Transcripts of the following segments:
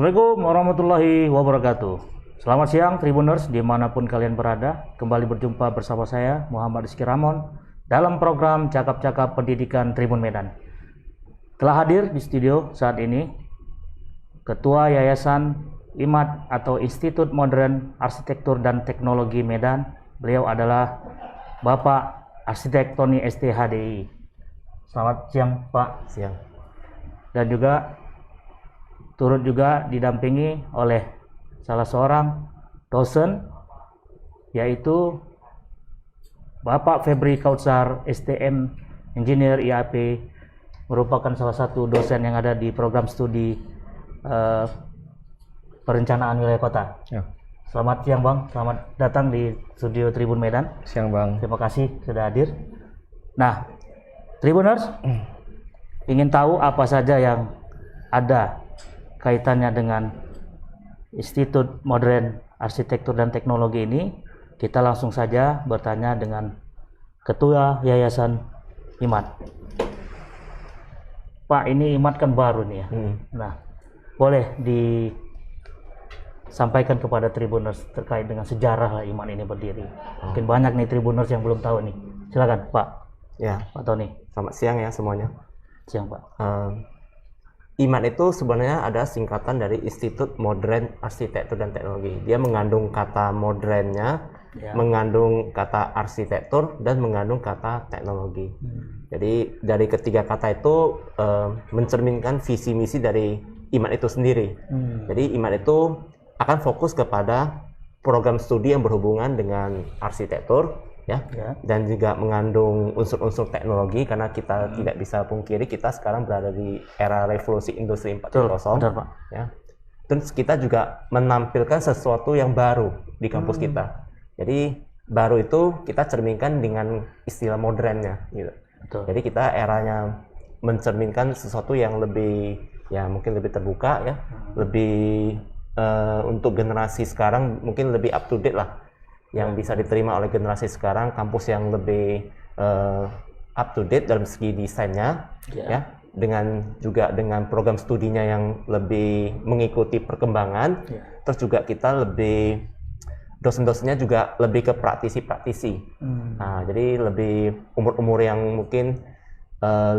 Assalamualaikum warahmatullahi wabarakatuh. Selamat siang Tribuners dimanapun kalian berada. Kembali berjumpa bersama saya Muhammad Rizky Ramon dalam program Cakap-Cakap Pendidikan Tribun Medan. Telah hadir di studio saat ini Ketua Yayasan IMAT atau Institut Modern Arsitektur dan Teknologi Medan. Beliau adalah Bapak Arsitek Tony STHDI. Selamat siang Pak. Siang. Dan juga turut juga didampingi oleh salah seorang dosen, yaitu Bapak Febri Kautsar STM Engineer IAP, merupakan salah satu dosen yang ada di program studi perencanaan wilayah kota. Ya. Selamat siang Bang, selamat datang di studio Tribun Medan. Siang Bang. Terima kasih sudah hadir. Nah, Tribuners ingin tahu apa saja yang ada kaitannya dengan Institut Modern Arsitektur dan Teknologi ini. Kita langsung saja bertanya dengan Ketua Yayasan IMAT. Pak, ini IMAT kan baru nih ya. Nah, boleh disampaikan kepada Tribuners terkait dengan sejarah lah IMAT ini berdiri. Mungkin banyak nih Tribuners yang belum tahu nih. Silakan Pak. Ya. Pak Tony. Selamat siang ya semuanya. Siang Pak. IMAT itu sebenarnya ada singkatan dari Institut Modern Arsitektur dan Teknologi. Dia mengandung kata modernnya, mengandung kata arsitektur, dan mengandung kata teknologi. Jadi dari ketiga kata itu mencerminkan visi misi dari IMAT itu sendiri. Jadi IMAT itu akan fokus kepada program studi yang berhubungan dengan arsitektur, dan juga mengandung unsur-unsur teknologi, karena kita tidak bisa pungkiri kita sekarang berada di era revolusi industri 4.0. Ya. Terus kita juga menampilkan sesuatu yang baru di kampus kita. Jadi baru itu kita cerminkan dengan istilah modernnya gitu. Jadi kita eranya mencerminkan sesuatu yang lebih, ya mungkin lebih terbuka ya, lebih untuk generasi sekarang mungkin lebih up to date lah, yang bisa diterima oleh generasi sekarang, kampus yang lebih up to date dalam segi desainnya, ya, dengan program studinya yang lebih mengikuti perkembangan, terus juga kita lebih, dosen-dosennya juga lebih ke praktisi. Nah, jadi lebih umur-umur yang mungkin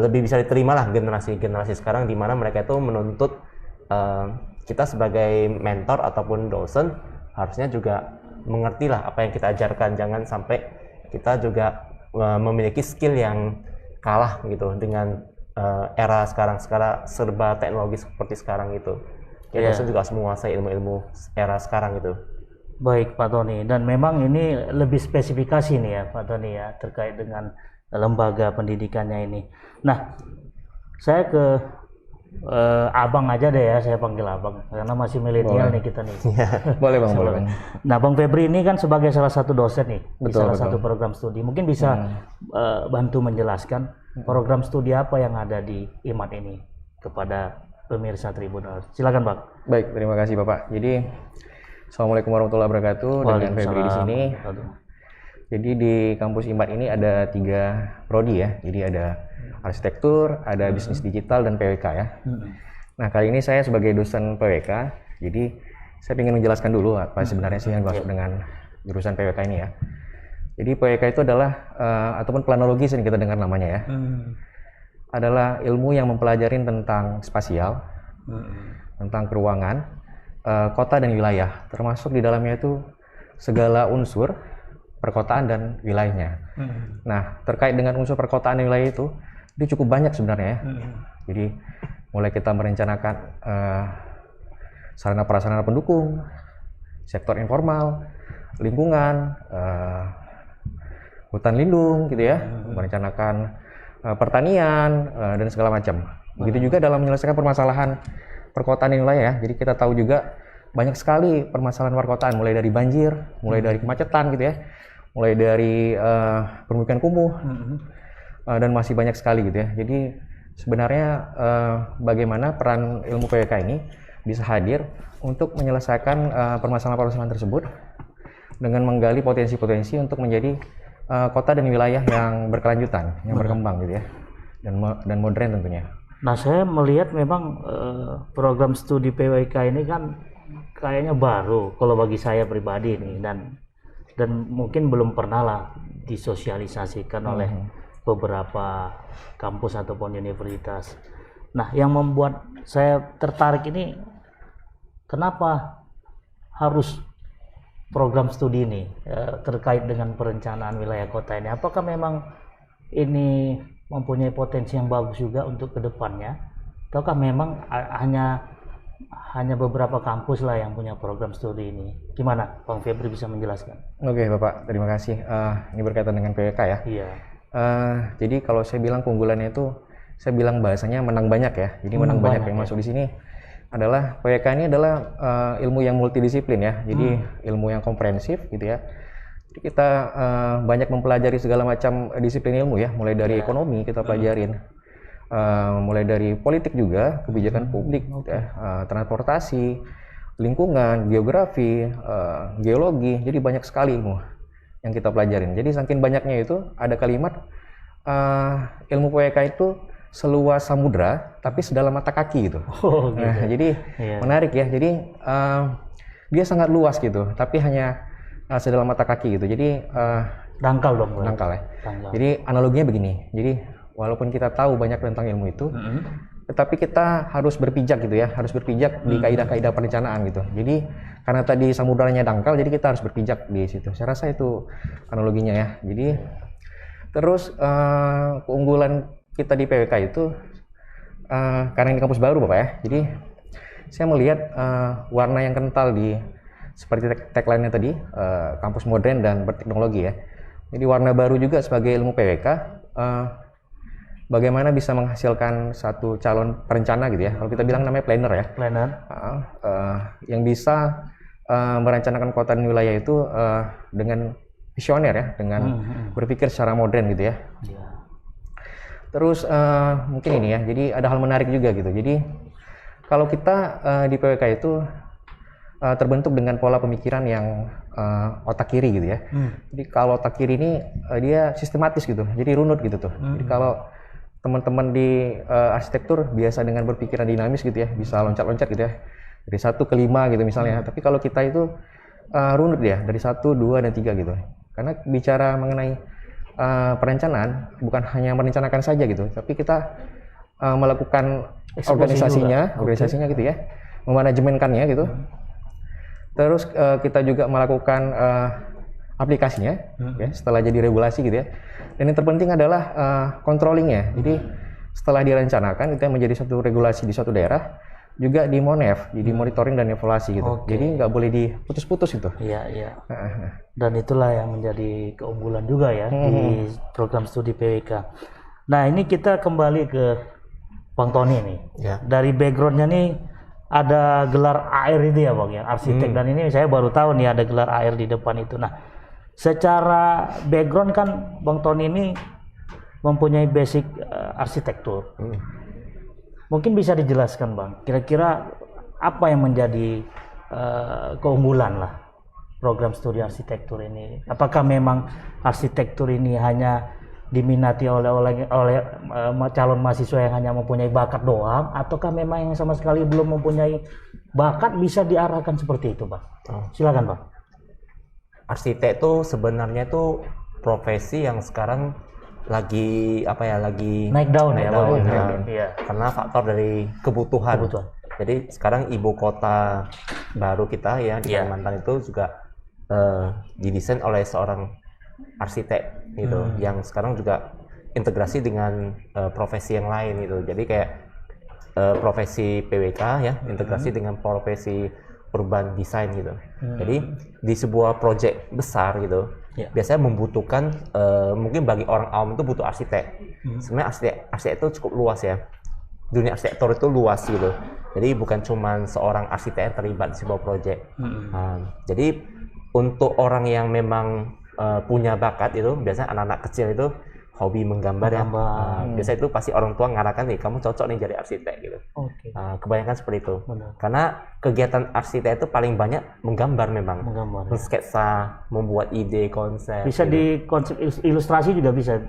lebih bisa diterima lah generasi sekarang, di mana mereka itu menuntut kita sebagai mentor ataupun dosen harusnya juga mengerti lah apa yang kita ajarkan, jangan sampai kita juga memiliki skill yang kalah gitu dengan era sekarang serba teknologi seperti sekarang itu. Ya, dosen juga harus menguasai ilmu-ilmu era sekarang itu. Baik Pak Tony, dan memang ini lebih spesifikasi nih ya Pak Tony ya terkait dengan lembaga pendidikannya ini. Nah, saya ke Abang aja deh ya, saya panggil Abang karena masih milenial nih kita nih. Boleh Bang, boleh Bang. Nah, Bang Febri ini kan sebagai salah satu dosen nih di salah satu program studi, mungkin bisa bantu menjelaskan program studi apa yang ada di IMAT ini kepada pemirsa Tribuners. Silakan Bang. Baik, terima kasih Bapak. Jadi Assalamualaikum warahmatullahi wabarakatuh. Dengan Febri di sini. Jadi di kampus IMAT ini ada 3 prodi ya. Jadi ada arsitektur, ada bisnis digital, dan PWK ya. Nah, kali ini saya sebagai dosen PWK, jadi saya ingin menjelaskan dulu apa sebenarnya sih yang dimaksud dengan jurusan PWK ini ya. Jadi PWK itu adalah ataupun planologi yang kita dengar namanya ya. Adalah ilmu yang mempelajari tentang spasial, tentang keruangan, kota dan wilayah, termasuk di dalamnya itu segala unsur perkotaan dan wilayahnya. Nah, terkait dengan unsur perkotaan dan wilayah itu cukup banyak sebenarnya ya. Jadi mulai kita merencanakan sarana prasarana pendukung, sektor informal, lingkungan, hutan lindung gitu ya, merencanakan pertanian dan segala macam. Begitu juga dalam menyelesaikan permasalahan perkotaan dan wilayah ya. Jadi kita tahu juga banyak sekali permasalahan perkotaan, mulai dari banjir, mulai dari kemacetan gitu ya, mulai dari permukiman kumuh, dan masih banyak sekali gitu ya. Jadi sebenarnya bagaimana peran ilmu PWK ini bisa hadir untuk menyelesaikan permasalahan-permasalahan tersebut dengan menggali potensi-potensi untuk menjadi kota dan wilayah yang berkelanjutan, yang berkembang gitu ya, dan modern tentunya. Nah, saya melihat memang program studi PWK ini kan kayaknya baru kalau bagi saya pribadi ini, dan mungkin belum pernah lah disosialisasikan oleh beberapa kampus ataupun universitas. Nah, yang membuat saya tertarik ini, kenapa harus program studi ini terkait dengan perencanaan wilayah kota ini? Apakah memang ini mempunyai potensi yang bagus juga untuk kedepannya, ataukah memang hanya beberapa kampus lah yang punya program studi ini? Gimana, Bang Febri bisa menjelaskan? Oke, Bapak, terima kasih. Ini berkaitan dengan PWK ya. Iya. Jadi kalau saya bilang keunggulannya itu, saya bilang bahasanya menang banyak ya. Jadi menang banyak yang masuk di sini adalah PWK ini adalah ilmu yang multidisiplin ya. Jadi ilmu yang komprehensif gitu ya. Jadi kita banyak mempelajari segala macam disiplin ilmu ya, mulai dari ekonomi kita pelajarin, mulai dari politik juga, kebijakan publik, ya, transportasi, lingkungan, geografi, geologi. Jadi banyak sekali ilmu yang kita pelajarin. Jadi saking banyaknya itu ada kalimat ilmu PWK itu seluas samudra tapi sedalam mata kaki gitu. Oh, gitu. Nah, jadi menarik ya. Jadi dia sangat luas gitu, tapi hanya sedalam mata kaki gitu. Jadi dangkal dong. Dangkal ya. Dangkal. Jadi analoginya begini. Jadi walaupun kita tahu banyak tentang ilmu itu, tetapi kita harus berpijak gitu ya, harus berpijak di kaidah-kaidah perencanaan gitu. Jadi karena tadi samudranya dangkal, jadi kita harus berpijak di situ. Saya rasa itu analoginya ya. Jadi terus keunggulan kita di PWK itu karena ini kampus baru Bapak ya. Jadi saya melihat warna yang kental di seperti tagline-nya tadi, kampus modern dan berteknologi ya. Jadi warna baru juga sebagai ilmu PWK, bagaimana bisa menghasilkan satu calon perencana gitu ya. Kalau kita bilang namanya planner ya. Planner. Yang bisa merencanakan kota dan wilayah itu dengan visioner ya, dengan berpikir secara modern gitu ya. Terus mungkin ini ya, jadi ada hal menarik juga gitu. Jadi kalau kita di PWK itu terbentuk dengan pola pemikiran yang otak kiri gitu ya. Jadi kalau otak kiri ini dia sistematis gitu, jadi runut gitu tuh. Jadi kalau teman-teman di arsitektur biasa dengan berpikiran dinamis gitu ya, bisa loncat-loncat gitu ya, dari 1 ke 5 gitu misalnya. Tapi kalau kita itu runut ya, dari 1, 2, dan 3 gitu. Karena bicara mengenai perencanaan bukan hanya merencanakan saja gitu, tapi kita melakukan organisasinya gitu ya, memanajemenkannya gitu. Terus kita juga melakukan aplikasinya ya, setelah jadi regulasi gitu ya. Dan yang terpenting adalah controllingnya. Jadi setelah direncanakan itu menjadi satu regulasi di suatu daerah, juga di Monef, jadi monitoring dan evaluasi gitu. Jadi nggak boleh diputus-putus itu. Iya. Dan itulah yang menjadi keunggulan juga ya di program studi PWK. Nah, ini kita kembali ke Bang Tony nih. Ya. Dari backgroundnya nih ada gelar AR itu ya Bang ya, arsitek. Dan ini saya baru tahu nih ada gelar AR di depan itu. Nah, secara background kan Bang Tony ini mempunyai basic arsitektur. Mungkin bisa dijelaskan Bang, kira-kira apa yang menjadi keunggulan lah program studi arsitektur ini? Apakah memang arsitektur ini hanya diminati oleh calon mahasiswa yang hanya mempunyai bakat doang, ataukah memang yang sama sekali belum mempunyai bakat bisa diarahkan seperti itu Bang? Silakan Bang. Arsitek itu sebenarnya itu profesi yang sekarang lagi naik daun ya. Iya. Karena faktor dari kebutuhan. Jadi sekarang ibu kota baru kita ya di Kalimantan itu juga didesain oleh seorang arsitek gitu, yang sekarang juga integrasi dengan profesi yang lain gitu. Jadi kayak profesi PWK ya, integrasi dengan profesi urban design gitu. Jadi di sebuah proyek besar gitu, biasanya membutuhkan mungkin bagi orang awam itu butuh arsitek. Sebenarnya arsitek itu cukup luas ya. Dunia arsitektur itu luas gitu. Jadi bukan cuma seorang arsitek yang terlibat di sebuah proyek. Jadi untuk orang yang memang punya bakat itu, biasanya anak-anak kecil itu hobi menggambar ya. Biasanya itu pasti orang tua ngarahkan nih, kamu cocok nih jadi arsitek gitu. Kebanyakan seperti itu. Karena kegiatan arsitek itu paling banyak menggambar memang. Sketsa, membuat ide, konsep. Bisa gitu. Di konsep ilustrasi juga bisa.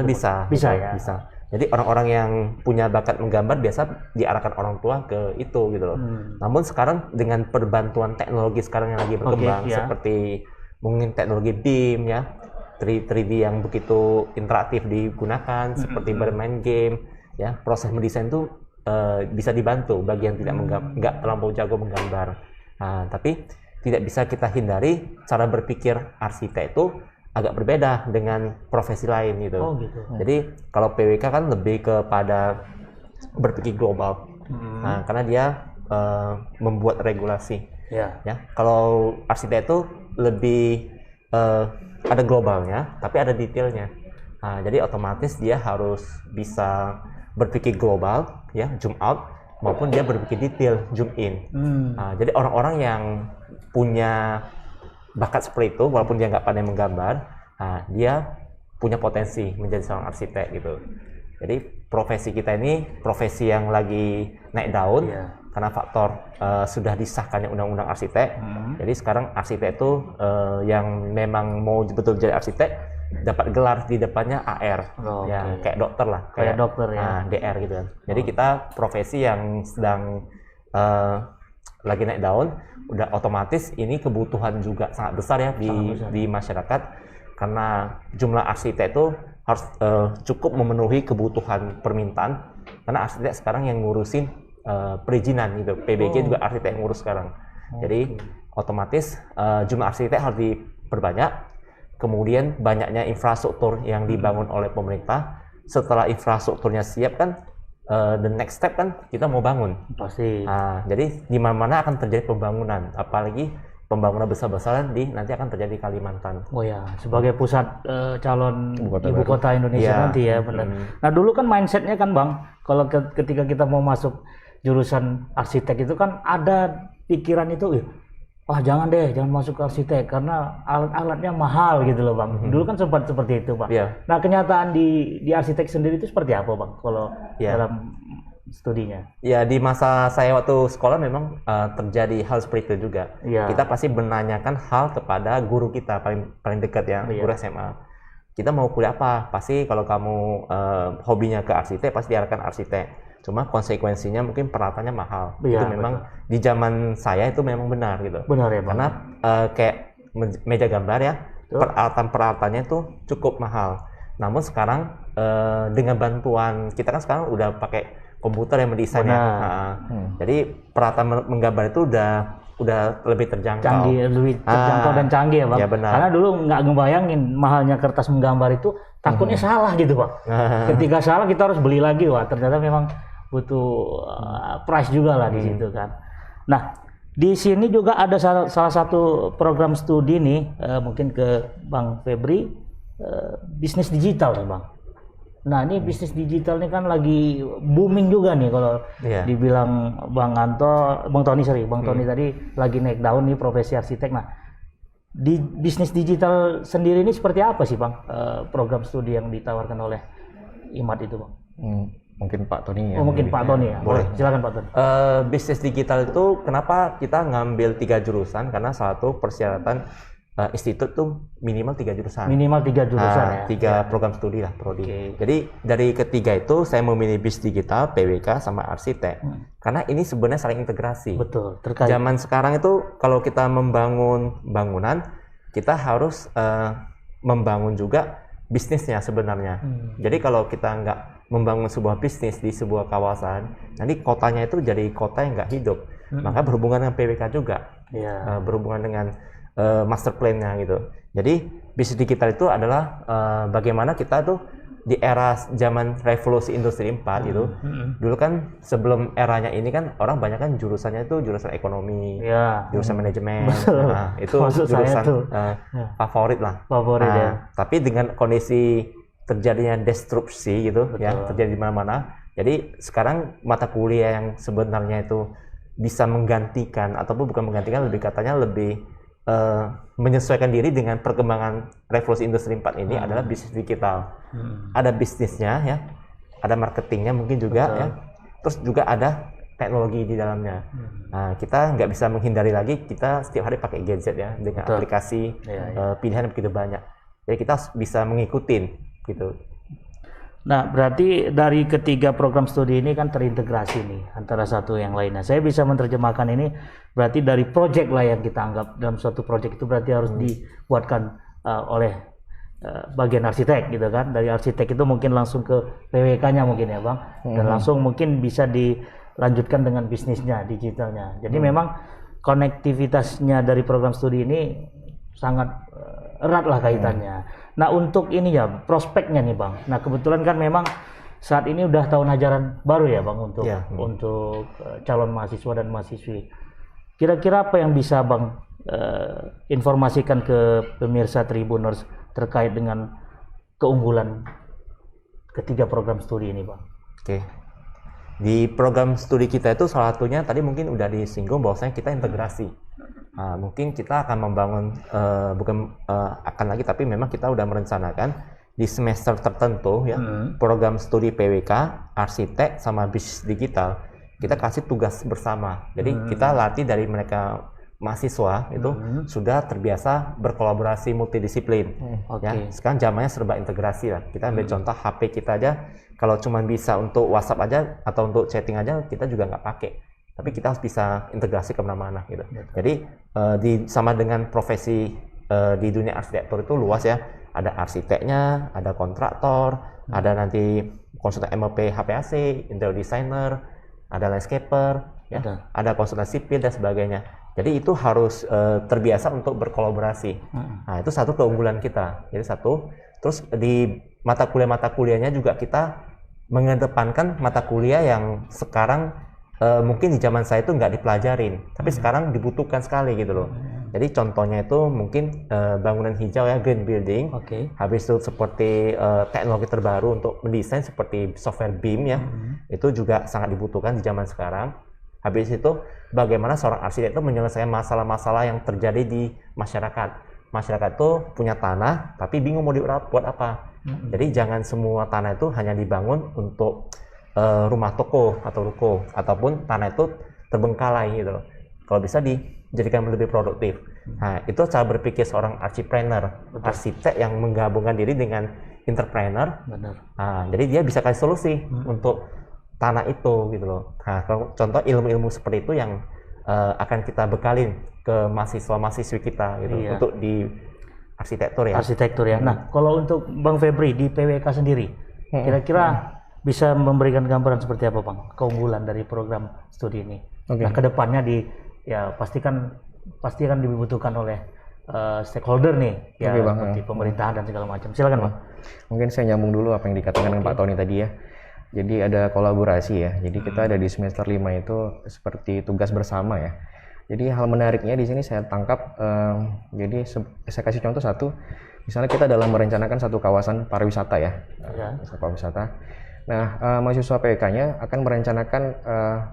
Bisa ya. Bisa. Jadi orang-orang yang punya bakat menggambar biasa diarahkan orang tua ke itu gitu loh. Namun sekarang dengan perbantuan teknologi sekarang yang lagi berkembang seperti mungkin teknologi BIM ya, 3D yang begitu interaktif digunakan seperti bermain game ya, proses mendesain itu bisa dibantu bagi yang nggak terlampau jago menggambar. Nah, tapi tidak bisa kita hindari cara berpikir arsitek itu agak berbeda dengan profesi lain gitu. Oh, gitu. Jadi kalau PWK kan lebih kepada berpikir global, nah, karena dia membuat regulasi. Ya, kalau arsitek itu lebih ada globalnya, tapi ada detailnya. Nah, jadi otomatis dia harus bisa berpikir global, ya, zoom out, maupun dia berpikir detail, zoom in. Nah, jadi orang-orang yang punya bakat seperti itu, walaupun dia nggak pandai menggambar, nah, dia punya potensi menjadi seorang arsitek gitu. Jadi profesi kita ini profesi yang lagi naik daun karena faktor sudah disahkannya undang-undang arsitek. Jadi sekarang arsitek itu yang memang mau betul jadi arsitek dapat gelar di depannya AR, kayak dokter lah, kayak dokter ya, DR gitu kan. Jadi kita profesi yang sedang lagi naik daun, udah otomatis ini kebutuhan juga sangat besar ya di masyarakat, karena jumlah arsitek itu harus cukup memenuhi kebutuhan permintaan, karena arsitek sekarang yang ngurusin perizinan gitu, PBG juga arsitek yang ngurus sekarang. Jadi otomatis jumlah arsitek harus diperbanyak, kemudian banyaknya infrastruktur yang dibangun oleh pemerintah. Setelah infrastrukturnya siap kan, the next step kan kita mau bangun. Pasti. Nah, jadi di mana-mana akan terjadi pembangunan, apalagi pembangunan besar-besaran nanti akan terjadi di Kalimantan. Oh ya, sebagai pusat calon ibu kota Indonesia nanti ya, benar. Nah, dulu kan mindsetnya kan Bang, kalau ketika kita mau masuk jurusan arsitek itu kan ada pikiran itu, jangan masuk ke arsitek karena alat-alatnya mahal gitu loh Bang. Dulu kan sempat seperti itu Bang. Nah, kenyataan di arsitek sendiri itu seperti apa Bang kalau dalam studinya? Ya, di masa saya waktu sekolah memang terjadi hal seperti itu juga. Kita pasti menanyakan hal kepada guru kita paling dekat ya, guru SMA. Kita mau kuliah apa? Pasti kalau kamu hobinya ke arsitek, pasti diarahkan arsitek. Cuma konsekuensinya mungkin peralatannya mahal. Itu memang di zaman saya itu memang benar gitu. Benar ya Bang. Karena kayak meja gambar ya, peralatan-peralatannya itu cukup mahal. Namun sekarang dengan bantuan kita kan sekarang udah pakai komputer yang mendesainnya. Jadi peralatan menggambar itu udah lebih terjangkau. Lebih terjangkau dan canggih ya Bang. Ya, benar. Karena dulu nggak ngebayangin mahalnya kertas menggambar itu, takutnya salah gitu Bang. Ketika salah kita harus beli lagi, ternyata memang butuh price juga lah di situ kan. Nah, di sini juga ada salah satu program studi nih, mungkin ke Bang Febri, bisnis digital nih Bang. Nah, ini bisnis digital ini kan lagi booming juga nih kalau dibilang Bang Tony tadi lagi naik daun nih profesi arsitek. Nah, di bisnis digital sendiri ini seperti apa sih Bang program studi yang ditawarkan oleh IMAT itu Bang? Mungkin Pak Tony ya. Mungkin Pak Tony ya. Boleh. Silakan Pak Tony. Bisnis digital itu kenapa kita ngambil 3 jurusan? Karena satu persyaratan institut tuh minimal 3 jurusan. Minimal 3 jurusan ya. 3 program studi lah, prodi. Jadi dari ketiga itu saya memilih bisnis digital, PWK sama arsitek. Karena ini sebenarnya saling integrasi. Betul. Terkait. Zaman sekarang itu kalau kita membangun bangunan, kita harus membangun juga bisnisnya sebenarnya. Jadi kalau kita nggak membangun sebuah bisnis di sebuah kawasan, nanti kotanya itu jadi kota yang nggak hidup. Maka berhubungan dengan PWK juga, berhubungan dengan master plan-nya gitu. Jadi bisnis digital itu adalah bagaimana kita tuh di era zaman revolusi industri 4 gitu. Dulu kan sebelum eranya ini kan orang banyak kan jurusannya itu jurusan ekonomi, jurusan manajemen. Nah, itu jurusan favorit lah. Tapi dengan kondisi terjadinya destruksi gitu, terjadi di mana-mana. Jadi sekarang mata kuliah yang sebenarnya itu bisa menggantikan ataupun bukan menggantikan, lebih katanya lebih menyesuaikan diri dengan perkembangan revolusi industri 4 ini adalah bisnis digital. Ada bisnisnya ya, ada marketingnya mungkin juga ya, terus juga ada teknologi di dalamnya. Nah, kita nggak bisa menghindari lagi, kita setiap hari pakai gadget ya, dengan aplikasi pilihan yang begitu banyak. Jadi kita bisa mengikutin gitu. Nah, berarti dari ketiga program studi ini kan terintegrasi nih antara satu yang lainnya. Saya bisa menerjemahkan ini berarti dari project lah yang kita anggap dalam suatu project itu berarti harus dibuatkan oleh bagian arsitek gitu kan. Dari arsitek itu mungkin langsung ke PWK-nya mungkin ya Bang. Dan langsung mungkin bisa dilanjutkan dengan bisnisnya, digitalnya. Jadi memang konektivitasnya dari program studi ini sangat erat lah kaitannya. Nah untuk ini ya prospeknya nih Bang. Nah kebetulan kan memang saat ini udah tahun ajaran baru ya Bang untuk calon mahasiswa dan mahasiswi. Kira-kira apa yang bisa Bang informasikan ke pemirsa Tribuners terkait dengan keunggulan ketiga program studi ini Bang? Oke. Di program studi kita itu salah satunya tadi mungkin udah disinggung bahwasanya kita integrasi. Nah, mungkin kita akan membangun akan lagi tapi memang kita udah merencanakan di semester tertentu ya program studi PWK, arsitek sama bisnis digital kita kasih tugas bersama. Jadi kita latih dari mereka mahasiswa itu sudah terbiasa berkolaborasi multidisiplin. Ya, sekarang zamannya serba integrasi lah. Kita ambil contoh HP kita aja kalau cuma bisa untuk WhatsApp aja atau untuk chatting aja kita juga nggak pakai. Tapi kita harus bisa integrasi kemana-mana gitu. Jadi sama dengan profesi di dunia arsitektur itu luas ya. Ada arsiteknya, ada kontraktor, ada nanti konsultan MEP HPAC, interior designer, ada landscaper, ya, ada konsultan sipil dan sebagainya. Jadi itu harus terbiasa untuk berkolaborasi. Nah itu satu keunggulan kita. Jadi satu. Terus di mata kuliahnya juga kita mengedepankan mata kuliah yang sekarang mungkin di zaman saya itu nggak dipelajarin, tapi sekarang dibutuhkan sekali gitu loh. Jadi contohnya itu mungkin bangunan hijau ya, green building. Habis itu seperti teknologi terbaru untuk mendesain seperti software BIM ya, itu juga sangat dibutuhkan di zaman sekarang. Habis itu bagaimana seorang arsitek itu menyelesaikan masalah-masalah yang terjadi di masyarakat. Masyarakat itu punya tanah, tapi bingung mau buat apa. Jadi jangan semua tanah itu hanya dibangun untuk rumah toko atau ruko, ataupun tanah itu terbengkalai gitu loh. Kalau bisa dijadikan lebih produktif. Nah, itu cara berpikir seorang archipreneur, arsitek yang menggabungkan diri dengan entrepreneur. Nah, jadi dia bisa kasih solusi untuk tanah itu gitu loh. Nah, contoh ilmu-ilmu seperti itu yang akan kita bekalin ke mahasiswa-mahasiswi kita gitu untuk di arsitektur ya. Arsitektur ya. Nah, kalau untuk Bang Febri di PWK sendiri, kira-kira bisa memberikan gambaran seperti apa Bang keunggulan dari program studi ini? Nah kedepannya pasti akan dibutuhkan oleh stakeholder nih ya, seperti pemerintahan dan segala macam. Silakan Bang. Mungkin saya nyambung dulu apa yang dikatakan dengan Pak Tony tadi ya. Jadi ada kolaborasi ya. Jadi kita ada di semester 5 itu seperti tugas bersama ya. Jadi hal menariknya di sini saya tangkap. Jadi saya kasih contoh satu. Misalnya kita dalam merencanakan satu kawasan pariwisata ya. Pariwisata. Nah, mahasiswa PWK-nya akan merencanakan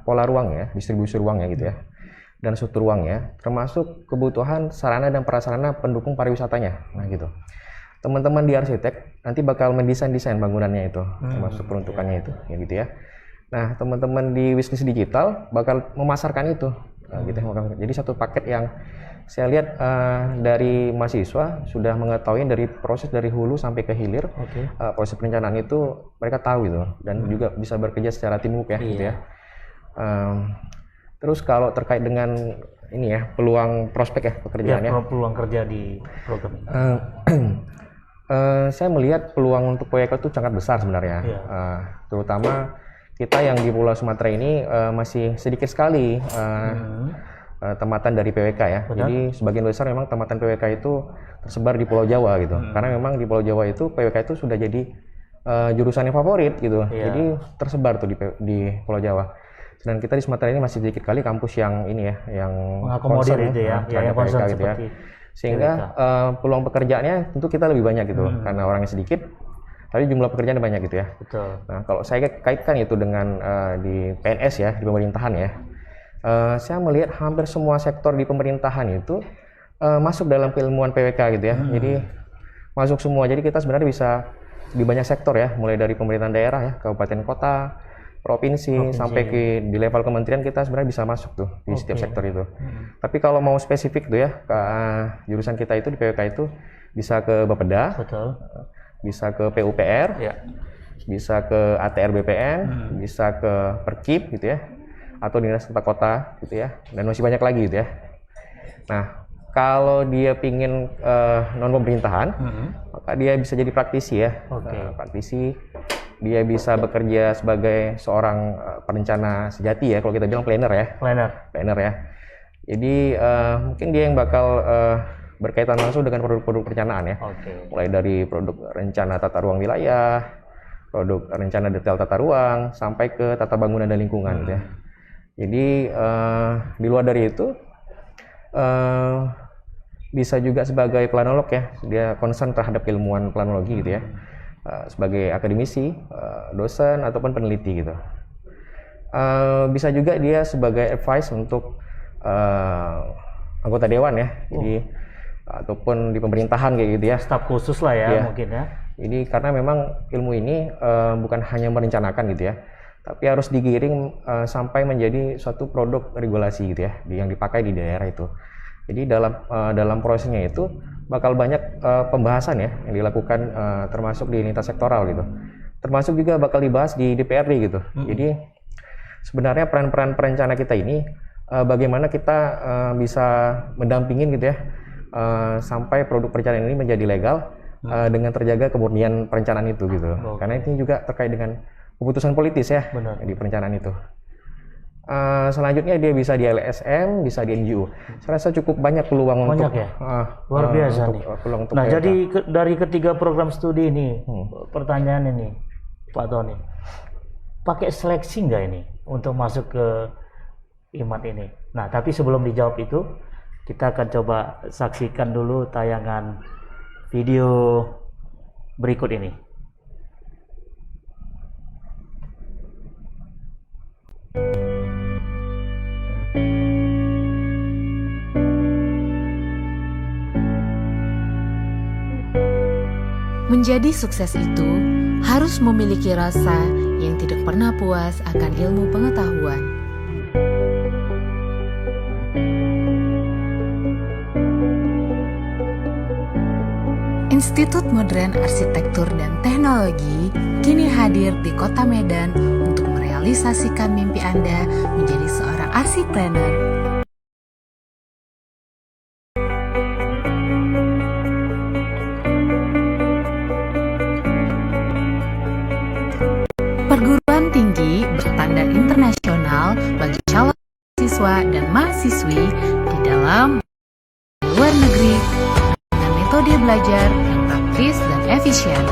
pola ruang ya, distribusi ruangnya gitu ya, dan struktur ruangnya, termasuk kebutuhan sarana dan prasarana pendukung pariwisatanya. Nah gitu. Teman-teman di arsitek nanti bakal mendesain bangunannya itu, termasuk peruntukannya itu, ya gitu ya. Nah, teman-teman di bisnis digital bakal memasarkan itu, gitu ya. Jadi satu paket yang saya lihat dari mahasiswa sudah mengetahui dari proses dari hulu sampai ke hilir, proses perencanaan itu mereka tahu gitu, dan juga bisa bekerja secara teamwork ya, gitu ya. Terus kalau terkait dengan ini ya peluang prospek ya pekerjaan ya, peluang kerja di program ini. Saya melihat peluang untuk PWK itu sangat besar sebenarnya, terutama kita yang di Pulau Sumatera ini masih sedikit sekali tempatan dari PWK ya. Jadi sebagian besar memang tempatan PWK itu tersebar di Pulau Jawa gitu. Karena memang di Pulau Jawa itu PWK itu sudah jadi jurusan yang favorit gitu. Jadi tersebar tuh di Pulau Jawa. Dan kita di Sumatera ini masih sedikit kali kampus yang ini ya, yang mengakomodir itu ya, yang PWK gitu ya. Sehingga peluang pekerjaannya tentu kita lebih banyak gitu. Karena orangnya sedikit, tapi jumlah pekerjaan banyak gitu ya. Nah, kalau saya kaitkan itu dengan di PNS ya, di pemerintahan ya. Saya melihat hampir semua sektor di pemerintahan itu masuk dalam keilmuan PWK gitu ya. Jadi masuk semua. Jadi kita sebenarnya bisa di banyak sektor ya, mulai dari pemerintahan daerah ya, kabupaten kota, provinsi. Sampai di level kementerian kita sebenarnya bisa masuk tuh di setiap sektor itu. Tapi kalau mau spesifik tuh ya, jurusan kita itu di PWK itu bisa ke Bapeda, bisa ke PUPR, bisa ke ATR BPN, bisa ke Perkip gitu ya, atau dinas tata kota gitu ya, dan masih banyak lagi gitu ya. Nah, kalau dia pingin non pemerintahan, maka dia bisa jadi praktisi ya. Praktisi, dia bisa bekerja sebagai seorang perencana sejati ya, kalau kita bilang planner ya. Planner ya. Jadi mungkin dia yang bakal berkaitan langsung dengan produk-produk perencanaan ya. Mulai dari produk rencana tata ruang wilayah, produk rencana detail tata ruang, sampai ke tata bangunan dan lingkungan gitu ya. Jadi di luar dari itu bisa juga sebagai planolog ya, dia concern terhadap ilmuwan planologi gitu ya, sebagai akademisi, dosen ataupun peneliti gitu. Bisa juga dia sebagai advice untuk anggota dewan ya, jadi ataupun di pemerintahan kayak gitu ya. Staf khusus lah ya, mungkin ya. Jadi karena memang ilmu ini bukan hanya merencanakan gitu ya, tapi harus digiring sampai menjadi suatu produk regulasi gitu ya, yang dipakai di daerah itu. Jadi dalam prosesnya itu bakal banyak pembahasan ya yang dilakukan, termasuk di lintas sektoral gitu. Termasuk juga bakal dibahas di DPRD gitu. Jadi sebenarnya peran-peran perencana kita ini bagaimana kita bisa mendampingin gitu ya, sampai produk perencanaan ini menjadi legal dengan terjaga kemurnian perencanaan itu gitu. Karena ini juga terkait dengan keputusan politis ya. Di perencanaan itu. Selanjutnya dia bisa di LSM, bisa di NGO. Saya rasa cukup banyak peluang untuk ya? Luar biasa nih. Nah, jadi dari ketiga program studi ini, pertanyaan ini Pak Tony, pakai seleksi nggak ini untuk masuk ke IMAT ini? Nah, tapi sebelum dijawab itu, kita akan coba saksikan dulu tayangan video berikut ini. Menjadi sukses itu harus memiliki rasa yang tidak pernah puas akan ilmu pengetahuan. Institut Modern Arsitektur dan Teknologi kini hadir di Kota Medan untuk merealisasikan mimpi Anda menjadi seorang arsipreneur. Perguruan tinggi berstandar internasional bagi calon siswa dan mahasiswi di dalam dan luar negeri dengan metode belajar yang praktis dan efisien.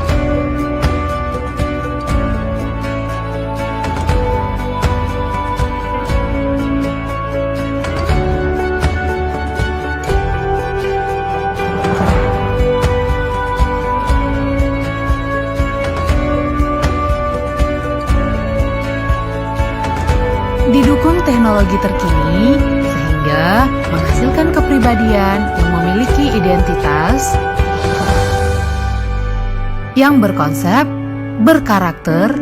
Didukung teknologi terkini sehingga menghasilkan kepribadian yang memiliki identitas yang berkonsep, berkarakter,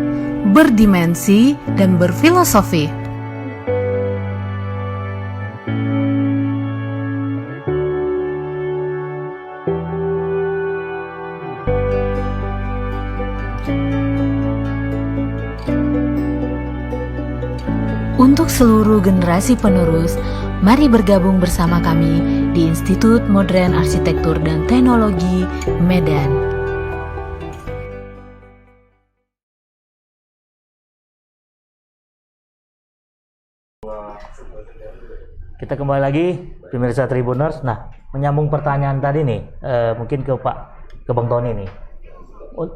berdimensi, dan berfilosofi. Untuk seluruh generasi penerus, mari bergabung bersama kami di Institut Modern Arsitektur dan Teknologi Medan. Kita kembali lagi, pemirsa Tribuners. Nah, menyambung pertanyaan tadi nih, mungkin ke Bang Tony nih.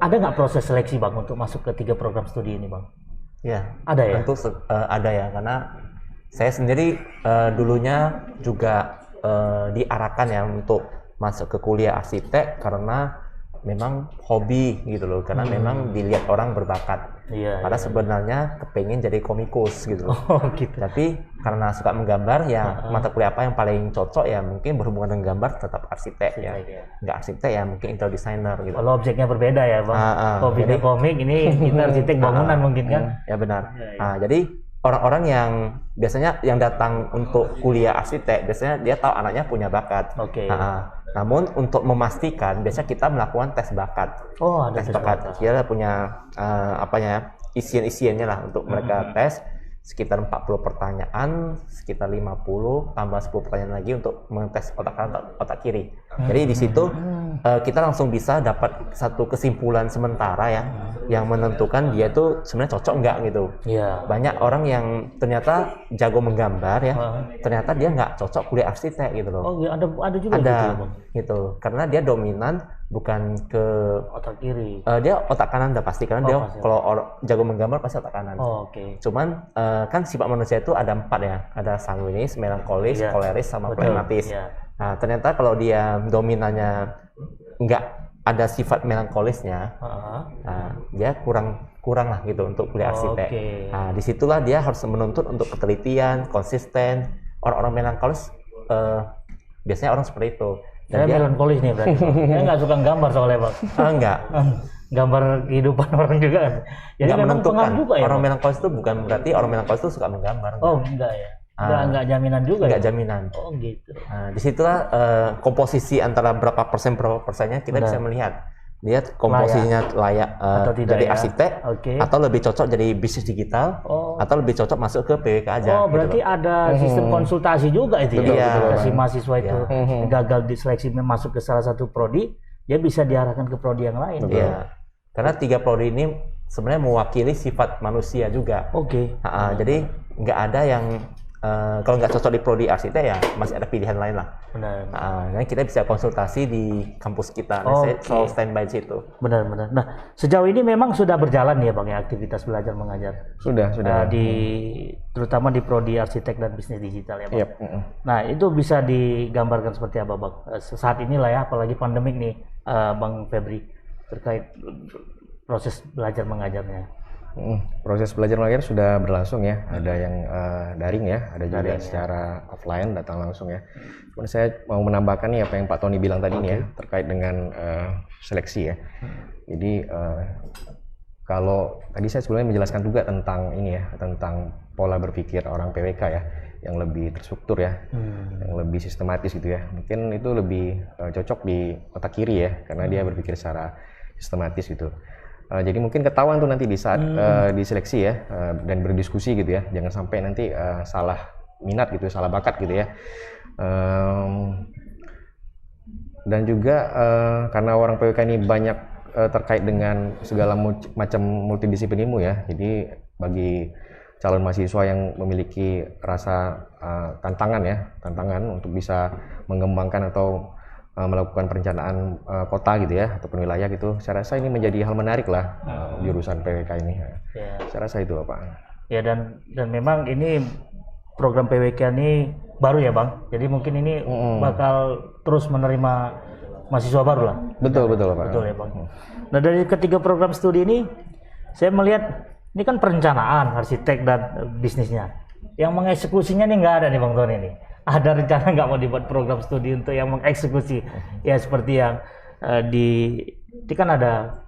Ada nggak proses seleksi Bang untuk masuk ke 3 program studi ini Bang? Ya, ada ya. Tentu ada ya, karena saya sendiri dulunya juga diarahkan ya untuk masuk ke kuliah arsitek karena memang hobi gitu loh, karena memang dilihat orang berbakat. Karena sebenarnya kepengen jadi komikus gitu loh. Gitu. Tapi karena suka menggambar ya mata kuliah apa yang paling cocok ya mungkin berhubungan dengan gambar tetap arsitek ya. Nggak arsitek ya mungkin interior designer gitu. Kalau objeknya berbeda ya Bang. Hobinya komik, ini kita arsitek bangunan mungkin kan? Ya benar. Jadi orang-orang yang biasanya yang datang untuk kuliah arsitek biasanya dia tahu anaknya punya bakat. Namun untuk memastikan, biasanya kita melakukan tes bakat. Oh, ada Tes bakat. Kita punya isian-isiannya lah untuk mereka tes. Sekitar 40 pertanyaan, sekitar 50 tambah 10 pertanyaan lagi untuk mengetes otak kanan otak kiri. Jadi di situ kita langsung bisa dapat satu kesimpulan sementara ya, yang menentukan dia tuh sebenarnya cocok nggak gitu. Iya. Banyak orang yang ternyata jago menggambar ya, ternyata dia nggak cocok kuliah arsitek gitu loh. Oh, ada juga Ada gitu, Bang. gitu, karena dia dominan bukan ke Otak kiri. dia otak kanan udah pasti, karena dia pasti. kalau jago menggambar pasti otak kanan. Oh, oke. Cuman kan sifat manusia itu ada 4 ya, ada sanguinis, melankolis, Iya. koleris, sama Betul, pragmatis. iya. Nah ternyata kalau dia dominannya nggak ada sifat melankolisnya, nah, dia kurang lah gitu untuk kuliah arsitek. Oke. Nah disitulah dia harus menuntut untuk ketelitian, konsisten. Orang-orang melankolis biasanya orang seperti itu. Saya melankolis nih berarti. Saya nggak suka gambar soalnya, Bang. Enggak. Gambar kehidupan orang juga kan. Jadi Nggak memang menentukan. pengaruh juga ya. Orang Bang? melankolis itu bukan berarti orang melankolis itu suka menggambar. Oh, enggak ya. Enggak jaminan juga Enggak ya. jaminan. Oh, gitu. Nah, disitulah komposisi antara berapa persennya kita bisa melihat. Lihat komposisinya layak Atau tidak jadi ya. arsitek, Oke. atau lebih cocok jadi bisnis digital, atau lebih cocok masuk ke PWK aja. Oh, berarti gitu loh. ada sistem konsultasi juga itu Betul, ya. betul, Si Bang. mahasiswa itu gagal diseleksi masuk ke salah satu prodi, dia bisa diarahkan ke prodi yang lain. Iya. Karena 3 prodi ini sebenarnya mewakili sifat manusia juga. Oke. Jadi nggak ada yang kalau nggak cocok di prodi arsitek ya masih ada pilihan lain lah. Benar. Nah, kita bisa konsultasi di kampus kita. Saya selalu standby di situ. Benar. Nah, sejauh ini memang sudah berjalan ya Bang ya aktivitas belajar mengajar. Sudah. Terutama di prodi arsitek dan bisnis digital ya Bang. Yep. Nah, itu bisa digambarkan seperti apa Bang? Saat inilah ya, apalagi pandemik nih Bang Febri, terkait proses belajar mengajarnya. Proses belajar mengajar sudah berlangsung ya. Ada yang daring ya, ada juga secara offline datang langsung ya. Cuman saya mau menambahkan nih apa yang Pak Tony bilang tadi nih ya, terkait dengan seleksi ya. Jadi kalau tadi saya sebelumnya menjelaskan juga tentang ini ya, tentang pola berpikir orang PWK ya, yang lebih terstruktur ya, yang lebih sistematis gitu ya. Mungkin itu lebih cocok di otak kiri ya, karena dia berpikir secara sistematis gitu. Jadi mungkin ketahuan tuh nanti di saat diseleksi ya, dan berdiskusi gitu ya, jangan sampai nanti salah minat gitu, salah bakat gitu ya. Dan juga karena orang PWK ini banyak terkait dengan segala macam multidisiplin ilmu ya, jadi bagi calon mahasiswa yang memiliki rasa tantangan untuk bisa mengembangkan atau melakukan perencanaan kota gitu ya ataupun wilayah gitu, saya rasa ini menjadi hal menarik lah jurusan PWK ini. Ya. Saya rasa itu Pak. Ya dan memang ini program PWK ini baru ya Bang. Jadi mungkin ini bakal terus menerima mahasiswa baru lah. Betul Pak. Betul ya Bang. Nah dari ketiga program studi ini saya melihat ini kan perencanaan arsitek dan bisnisnya. Yang mengeksekusinya nih nggak ada nih Bang Tony ini. Ada rencana nggak mau dibuat program studi untuk yang mengeksekusi ya seperti yang di kan ada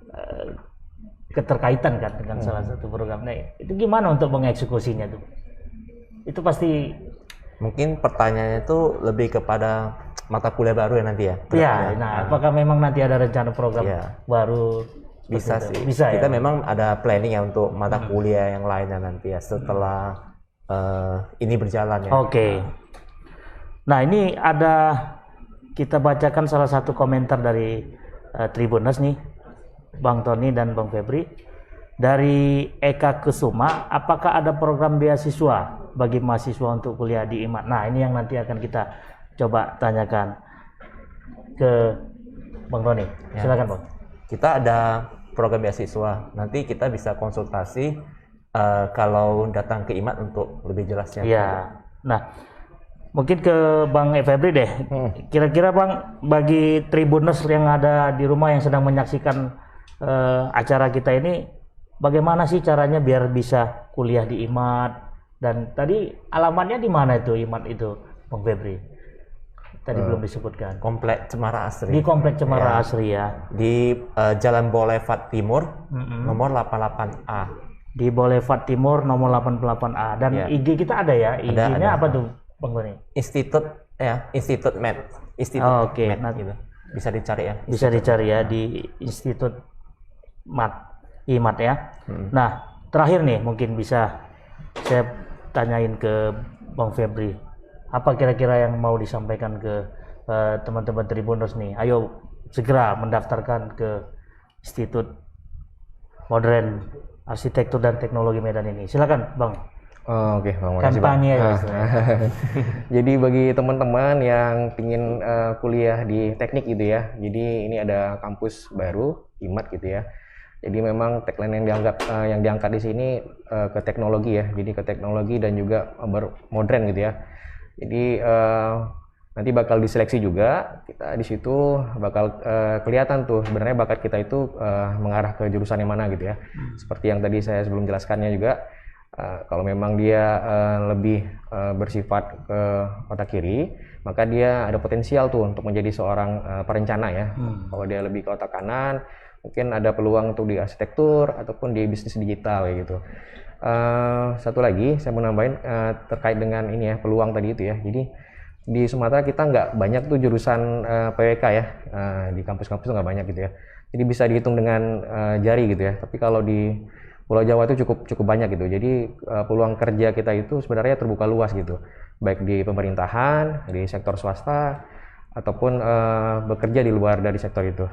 keterkaitan kan dengan salah satu program. Nah, itu gimana untuk mengeksekusinya tuh? Itu pasti Mungkin pertanyaannya itu lebih kepada mata kuliah baru ya nanti ya. ya. Nah, apakah memang nanti ada rencana program baru? Bisa seperti sih. itu? Bisa Kita ya. memang ada planning ya untuk mata kuliah yang lainnya nanti ya setelah ini berjalan ya. Oke. Nah ini ada kita bacakan salah satu komentar dari Tribuners nih, Bang Tony dan Bang Febri. Dari Eka Kesuma, apakah ada program beasiswa bagi mahasiswa untuk kuliah di IMAT? Nah ini yang nanti akan kita coba tanyakan ke Bang Tony. Silakan Bang. Kita ada program beasiswa. Nanti kita bisa konsultasi kalau datang ke IMAT untuk lebih jelasnya. Iya. Nah, mungkin ke Bang Febri deh. Kira-kira Bang, bagi Tribuners yang ada di rumah yang sedang menyaksikan acara kita ini, bagaimana sih caranya biar bisa kuliah di IMAT? Dan tadi alamatnya di mana itu IMAT itu, Bang Febri? Tadi belum disebutkan. Komplek Cemara Asri. Di Komplek Cemara Asri ya. Di Jalan Boulevard Timur, nomor 88A. Di Boulevard Timur nomor 88A. Dan IG kita ada ya. IG-nya ada. apa tuh, Bang Tony? Institut Institut Med. Oke. Med, gitu. Bisa dicari ya. Bisa dicari ya di Institut IMAT ya. Nah, terakhir nih mungkin bisa saya tanyain ke Bang Febri. Apa kira-kira yang mau disampaikan ke teman-teman Tribuners nih? Ayo segera mendaftarkan ke Institut Modern Arsitektur dan Teknologi Medan ini. Silakan, Bang. Oke, Bang. Makasih, Bang. Kampanye ya. Jadi bagi teman-teman yang ingin kuliah di teknik gitu ya. Jadi ini ada kampus baru IMAT gitu ya. Jadi memang tagline yang diangkat di sini ke teknologi ya. Jadi ke teknologi dan juga modern gitu ya. Jadi nanti bakal diseleksi juga. Kita di situ bakal kelihatan tuh sebenarnya bakat kita itu mengarah ke jurusan yang mana gitu ya. Seperti yang tadi saya sebelum jelaskannya juga. Kalau memang dia lebih bersifat ke otak kiri, maka dia ada potensial tuh untuk menjadi seorang perencana ya. Kalau dia lebih ke otak kanan, mungkin ada peluang untuk di arsitektur ataupun di bisnis digital kayak gitu. Satu lagi saya mau nambahin terkait dengan ini ya, peluang tadi itu ya. Jadi di Sumatera kita nggak banyak tuh jurusan PWK ya, di kampus-kampus tuh nggak banyak gitu ya. Jadi bisa dihitung dengan jari gitu ya. Tapi kalau di Pulau Jawa itu cukup banyak gitu. Jadi peluang kerja kita itu sebenarnya terbuka luas gitu. Baik di pemerintahan, di sektor swasta, ataupun bekerja di luar dari sektor itu.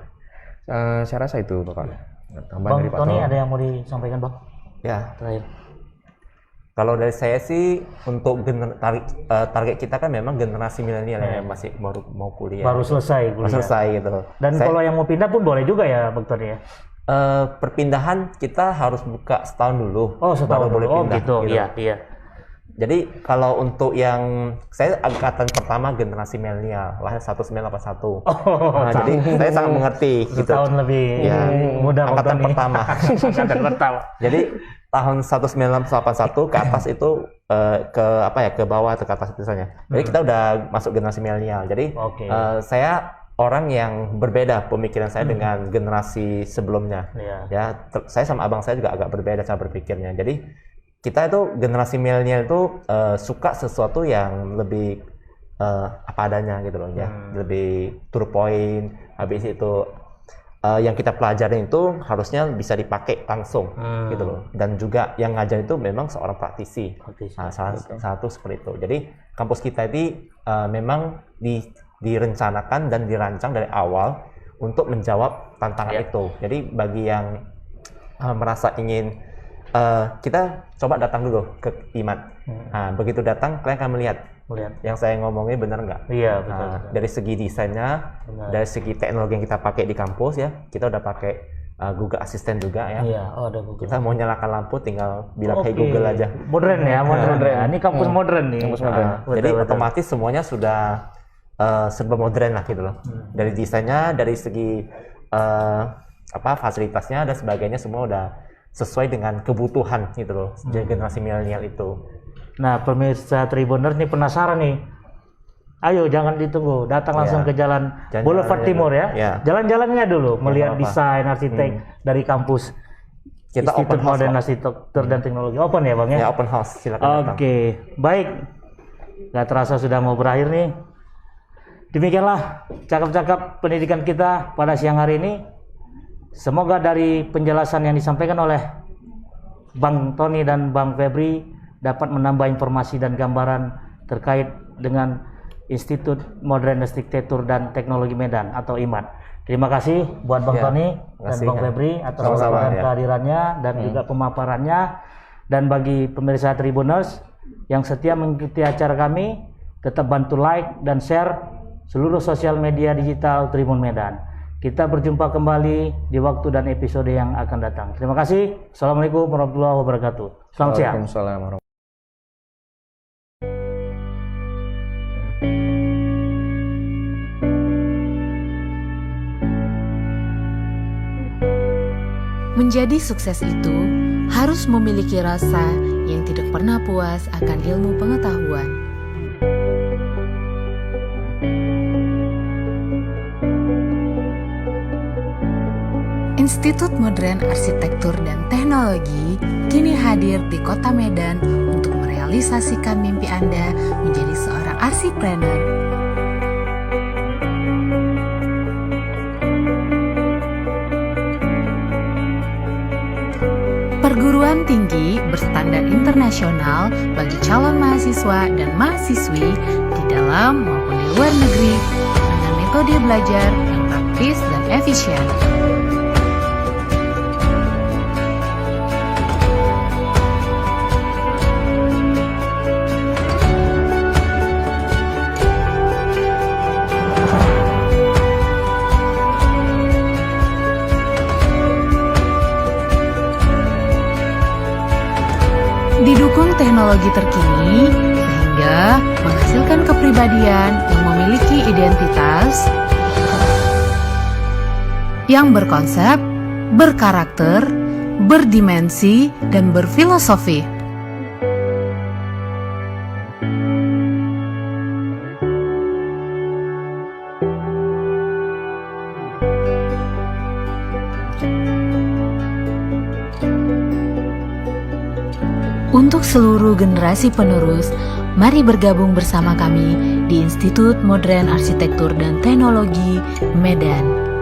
Saya rasa itu Bapak. Bang Tony ada yang mau disampaikan, Bang? Ya, terakhir. Kalau dari saya sih untuk target kita kan memang generasi milenial yang masih baru mau kuliah. Baru selesai kuliah. Baru selesai gitu. Dan kalau yang mau pindah pun boleh juga ya, Bang Tony ya? Perpindahan kita harus buka setahun dulu. Oh, setahun baru boleh pindah. Gitu. Iya. Jadi kalau untuk yang saya angkatan pertama generasi milenial, lahir 1981. Jadi saya sangat mengerti. Setahun gitu. Lebih muda. Angkatan pertama. Angkatan pertama. Jadi tahun 1981 ke atas itu ke bawah atau ke atas misalnya. Jadi kita udah masuk generasi milenial. Jadi saya orang yang berbeda pemikiran saya dengan generasi sebelumnya. Saya sama abang saya juga agak berbeda cara berpikirnya. Jadi kita itu generasi milenial itu suka sesuatu yang lebih apa adanya gitu loh ya, lebih to the point. Habis itu yang kita pelajarin itu harusnya bisa dipakai langsung gitu loh. Dan juga yang ngajar itu memang seorang praktisi. Salah satu seperti itu. Jadi kampus kita ini memang direncanakan dan dirancang dari awal untuk menjawab tantangan itu. Jadi bagi yang merasa ingin kita coba datang dulu ke IMAT. Begitu datang kalian akan melihat yang saya ngomongin benar nggak? Iya, betul. Dari segi desainnya, dari segi teknologi yang kita pakai di kampus ya, kita udah pakai Google Assistant juga ya. Iya, ada Google. Kita mau nyalakan lampu tinggal bilang hey Google aja. Modern ya, modern. Ini kampus modern nih. Kampus modern. Jadi otomatis semuanya sudah serba modern lah gitu loh. Dari desainnya, dari segi fasilitasnya dan sebagainya semua udah sesuai dengan kebutuhan gitu loh. Generasi milenial itu. Nah, pemirsa Tribuners nih penasaran nih. Ayo jangan ditunggu, datang langsung ke Jalan Boulevard Timur ya. Jalan-jalannya dulu, melihat desain arsitek dari kampus. Kita Institut Modern Arsitektur dan Teknologi. Open ya Bang ya? Ya, open house, silakan. Oke, baik. Gak terasa sudah mau berakhir nih. Demikianlah cakap-cakap pendidikan kita pada siang hari ini. Semoga dari penjelasan yang disampaikan oleh Bang Tony dan Bang Febri dapat menambah informasi dan gambaran terkait dengan Institut Modern Arsitektur dan Teknologi Medan atau IMAT. Terima kasih buat Bang Tony dan Bang Febri atas kehadirannya dan juga pemaparannya. Dan bagi pemirsa Tribuners yang setia mengikuti acara kami, tetap bantu like dan share seluruh sosial media digital Tribun Medan. Kita berjumpa kembali di waktu dan episode yang akan datang. Terima kasih. Assalamualaikum warahmatullahi wabarakatuh. Selamat siang. Waalaikumsalam warahmatullahi wabarakatuh. Menjadi sukses itu harus memiliki rasa yang tidak pernah puas akan ilmu pengetahuan. Institut Modern Arsitektur dan Teknologi kini hadir di Kota Medan untuk merealisasikan mimpi Anda menjadi seorang arsipreneur. Perguruan tinggi berstandar internasional bagi calon mahasiswa dan mahasiswi di dalam maupun di luar negeri dengan metode belajar yang praktis dan efisien. Didukung teknologi terkini sehingga menghasilkan kepribadian yang memiliki identitas yang berkonsep, berkarakter, berdimensi, dan berfilosofi. Untuk seluruh generasi penerus, mari bergabung bersama kami di Institut Modern Arsitektur dan Teknologi Medan.